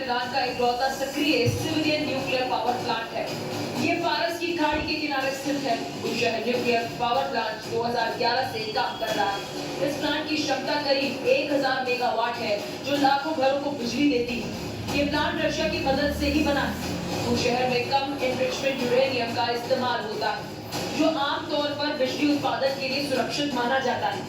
Iran का इकलौता सक्रिय सिविलियन न्यूक्लियर पावर प्लांट है। ये फारस की खाड़ी के किनारे स्थित है। बुशहर न्यूक्लियर पावर प्लांट 2011 से काम कर रहा है। इस प्लांट की क्षमता करीब 1000 मेगावाट है, जो लाखों घरों को बिजली देती है। ये प्लांट रशिया की मदद से ही बना है। बुशहर में कम एनरिचमेंट यूरेनियम का इस्तेमाल होता है, जो आमतौर पर बिजली उत्पादन के लिए सुरक्षित माना जाता है।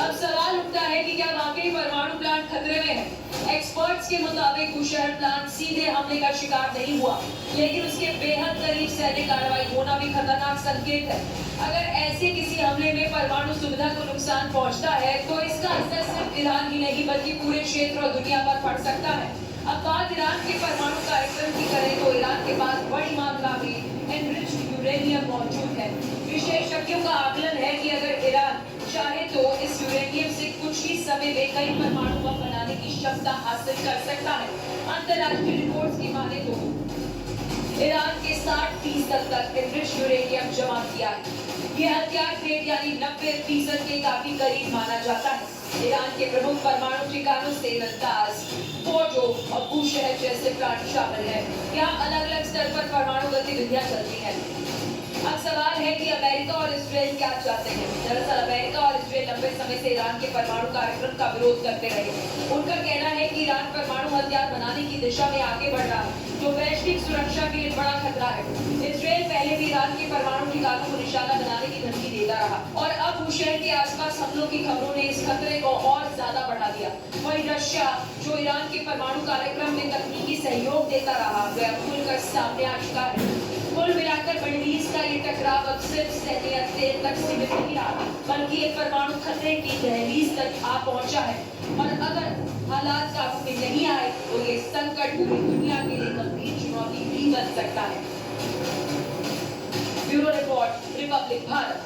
अब सवाल उठता है कि क्या वाकई परमाणु प्लांट खतरे में है? एक्सपर्ट्स के मुताबिक बुशहर प्लांट सीधे हमले का शिकार नहीं हुआ, लेकिन उसके बेहद करीब सैन्य कार्रवाई होना भी खतरनाक संकेत है। अगर ऐसे किसी हमले में परमाणु सुविधा को नुकसान पहुंचता है, तो इसका असर सिर्फ ईरान ही नहीं बल्कि पूरे क्षेत्र और दुनिया पर पड़ सकता है। अब बात ईरान के परमाणु कार्यक्रम की करें तो ईरान के पास बड़ी मात्रा में एनरिच्ड यूरेनियम मौजूद है। विशेषज्ञों का आकलन है कि अगर ईरान चाहे तो इस यूरेनियम से कुछ ही समय में कई परमाणु बम बनाने की क्षमता हासिल कर सकता है। अंतर्राष्ट्रीय रिपोर्ट्स की माने तो ईरान के 60% तक एनरिच्ड यूरेनियम जमा किया है। ये हथियार ग्रेड यानी 90% के काफी करीब माना जाता है। ईरान के प्रमुख परमाणु ठिकानों से नताज, फोर्डो और बुशहर जैसे प्लांट शामिल है। यहाँ अलग अलग स्तर पर परमाणु गतिविधियां चलती हैं। अब सवाल है कि अमेरिका और इस्राएल क्या चाहते हैं। दरअसल अमेरिका और इस्राएल लंबे समय से ईरान के परमाणु कार्यक्रम का विरोध करते रहे। उनका कहना है कि ईरान परमाणु हथियार बनाने की दिशा में आगे बढ़ रहा है, जो वैश्विक सुरक्षा के लिए बड़ा खतरा है। इस्राएल पहले भी ईरान के परमाणु ठिकानों को निशाना बनाने की धमकी देता रहा और अब बुशहर के आसपास हमलों की खबरों ने इस खतरे को और ज्यादा बढ़ा दिया। वहीं रशिया, जो ईरान के परमाणु कार्यक्रम में तकनीकी सहयोग देता रहा, वह खुलकर सामने आ चुका है। कुल मिलाकर मिडल का ये टकराव अब सिर्फ सैन्य हथियार तक सीमित नहीं रहा, बल्कि एक परमाणु खतरे की दहलीज तक आ पहुंचा है। और अगर हालात काबू में नहीं आए तो ये संकट पूरी दुनिया के लिए गंभीर चुनौती भी बन सकता है। Bureau report, Republic Bharat.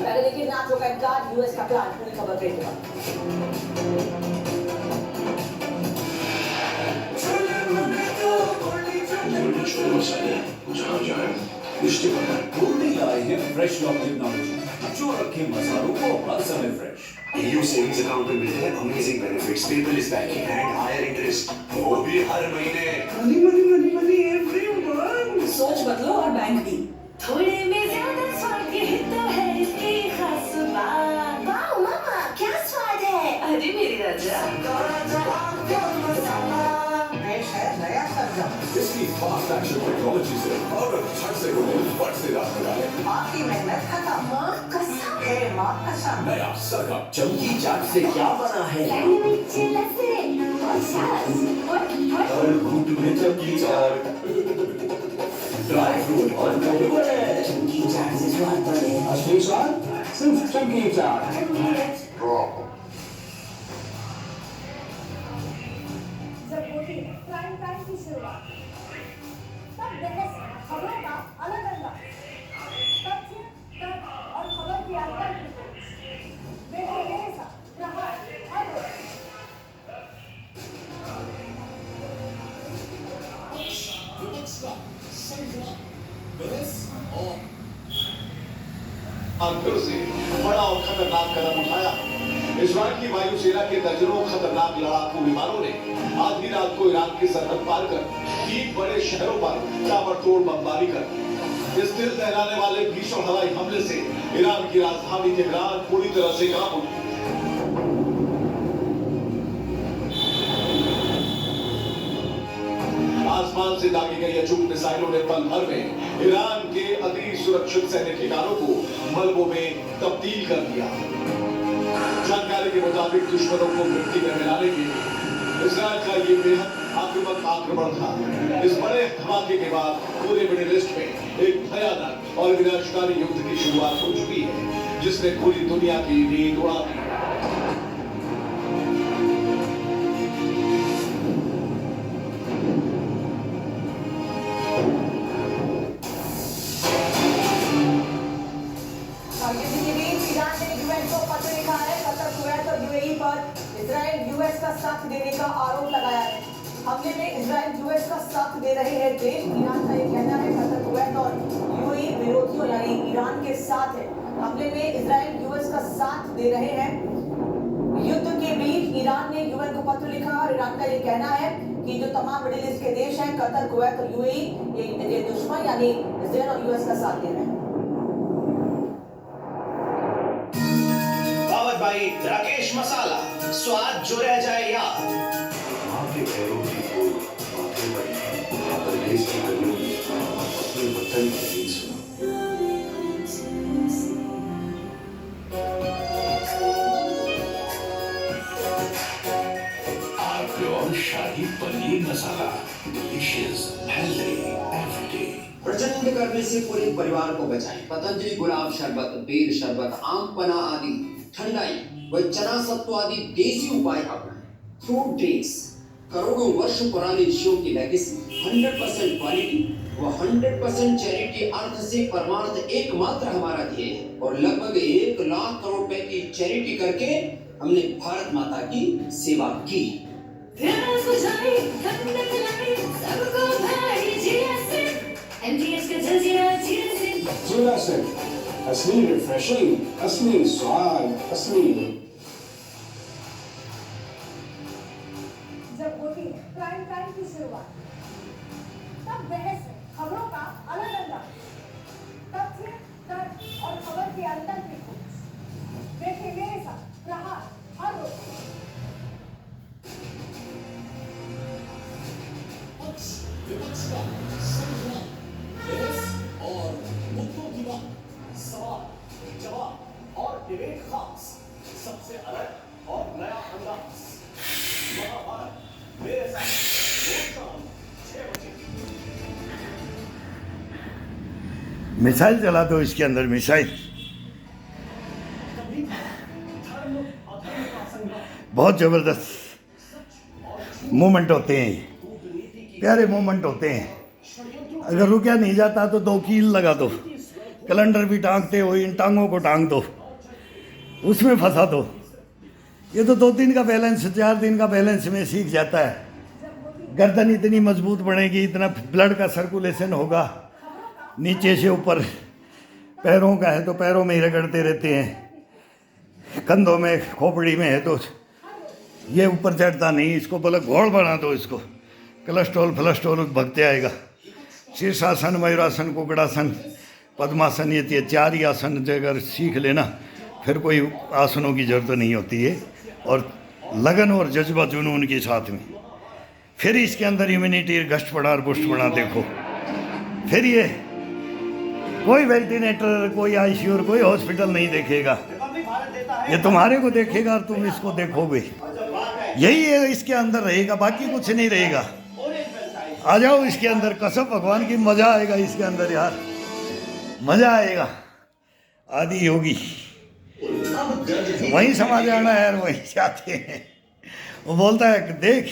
पहले देखिए नाटो का इनकार, यूएस का प्लान। पूरी खबर देखिए। जहाँ जाए रिश्ते बनाए। पूरी लाए हैं फ्रेश लॉक टेक्नोलॉजी, जो रखे मसालों को हर समय फ्रेश। EU सेविंग्स अकाउंट में मिलते हैं amazing benefits, paperless banking and higher interest, वो भी हर महीने। Money everyone. सोच बदलो और बैंक भी। थोड़े में ज्यादा स्वाद ये तो है इसकी खास बात। वाओ मामा, क्या स्वाद है? अरे मेरी राजा, नया सरगम। इसकी फास्ट एक्शन टेक्नोलॉजी से और झट से उन्हें फट से रात लगाए। आपकी मेहनत खत्म। माँ कसम। है माँ कसम। नया सरगम चमकी चाट से क्या बना है? हर घूंट में चमकी चाट, ड्राई फ्रूट और चॉकलेट। चमकी चाट से स्वाद बढ़े। असली स्वाद सिर्फ चमकी चाट। जब होती है प्राइम टाइम की शुरुआत, तब बहस खबरों का अलग अंदाज, तथ्य, तर्क और खबर की अलग रिपोर्ट। देखो मेरे साथ यहाँ हर रोज। फिर से बड़ा और खतरनाक कदम उठाया। इजराइल की वायुसेना के दर्जनों खतरनाक लड़ाकू विमानों ने आधी रात को ईरान की सरहद पार कर 3 बड़े शहरों पर ताबड़तोड़ बमबारी कर इस दिल दहलाने वाले भीषण हवाई हमले से ईरान की राजधानी तेहरान पूरी तरह से काबू। आसमान से दागी गई अचूक मिसाइलों ने पल भर में ईरान के अति सुरक्षित सैन्य ठिकानों को मलबों में तब्दील कर दिया। जानकारी के मुताबिक दुश्मनों को मिट्टी में मिलाने के लिए इजराइल का ये बेहद आक्रामक आक्रमण था। इस बड़े धमाके के बाद पूरे मिडिल ईस्ट में एक भयानक और विनाशकारी युद्ध की शुरुआत हो चुकी है, जिसने पूरी दुनिया की नींद उड़ा दी। इजराइल यूएस का साथ देने का आरोप लगाया है। हमले में इजराइल यूएस का साथ दे रहे हैं देश। ईरान का ये कहना है कतर, कुवैत और यूएई विरोधियों यानी ईरान के साथ है। हमले में इजराइल यूएस का साथ दे रहे हैं। युद्ध के बीच ईरान ने यूएन को पत्र लिखा और ईरान का ये कहना है कि जो तमाम मिडिल ईस्ट के देश हैं, कतर, कुवैत और यूएई, ये दुश्मन यानी इजराइल और यूएस का साथ दे रहे हैं। पावर बाई राकेश मसाला, स्वाद जो रह जाए याद। माँ के पैरों की धूल माथे पर परदेश की गलियों में अपने वतन की गीत सुना। प्योर शाही paneer masala, delicious, healthy everyday. प्रचंड गर्मी से पूरे परिवार को बचाएं। पतंजलि गुलाब शरबत, बेर शरबत, आम पना आदि ठंडाई व चना सत्व आदि देसी उपाय अपनाएं। फ्रूट ड्रिंक्स करोड़ों वर्ष पुरानी ऋषियों की लेगेसी, 100% क्वालिटी व 100% चैरिटी अर्थ से परमार्थ एकमात्र हमारा ध्येय है और लगभग 1 लाख करोड़ रुपए की चैरिटी करके हमने भारत माता की सेवा की। प्यास बुझाई, ठंडक लाई, सबको भाई जीएसए, एमटीएस का जलजीरा जीएसए। Jurassic, असली रिफ्रेशिंग, असली स्वाद, असली। जब होती है प्राइम टाइम की शुरुआत, तब बहस है, खबरों का अलग अंदाज, तथ्य, तर्क और खबर के अंतर की खोज। देखिए मेरे साथ प्रहार हर रोज। और मुद्दों की बात, सवाल, जवाब और डिबेट खास, सबसे अलग और नया अंदाज। महाभारत मेरे साथ रोज शाम 6 बजे। मिसाइल चला दो इसके अंदर, मिसाइल बहुत जबरदस्त मूवमेंट होते हैं, प्यारे मूवमेंट होते हैं। अगर रुका नहीं जाता तो 2 कील लगा दो, कैलेंडर भी टांगते हो, इन टांगों को टांग दो, उसमें फंसा दो। ये तो 2 दिन का बैलेंस, 4 दिन का बैलेंस में सीख जाता है। गर्दन इतनी मजबूत बनेगी, इतना ब्लड का सर्कुलेशन होगा, नीचे से ऊपर। पैरों का है तो पैरों में ही रगड़ते रहते हैं, कंधों में, खोपड़ी में है तो ये ऊपर चढ़ता नहीं। इसको बोला घोड़ बना दो, इसको कोलेस्ट्रॉल फ्लेस्ट्रॉल भगते आएगा। शीर्षासन, मयूरासन, कुकड़ासन, पद्मासन, ये 4 ही आसन अगर सीख लेना फिर कोई आसनों की जरूरत नहीं होती है। और लगन और जज्बा जुनून के साथ में फिर इसके अंदर इम्यूनिटी गश्त पड़ा और पुष्ट पड़ा। देखो फिर ये कोई वेंटिलेटर, कोई आईसीयू, कोई हॉस्पिटल नहीं देखेगा, ये तुम्हारे को देखेगा और तुम इसको देखोगे। यही है इसके अंदर रहेगा, बाकी कुछ नहीं रहेगा। आ जाओ इसके अंदर, कसम भगवान की, मज़ा आएगा इसके अंदर यार, मज़ा आएगा। आदि योगी वहीं समा जाना है यार, वहीं जाते हैं। वो बोलता है देख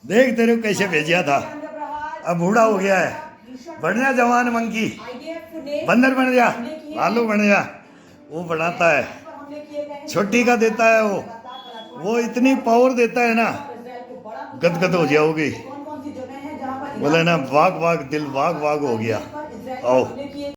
देख तेरे को कैसे भेजा था, अब बूढ़ा हो गया है, बढ़ जा जवान मंकी, बंदर बन जा, भालू बन जा। वो बनाता है, छोटी का देता है वो इतनी पावर देता है ना, गदगद हो जाओगे। बोले ना वाग वाग दिल वाग वाग हो गया। आओ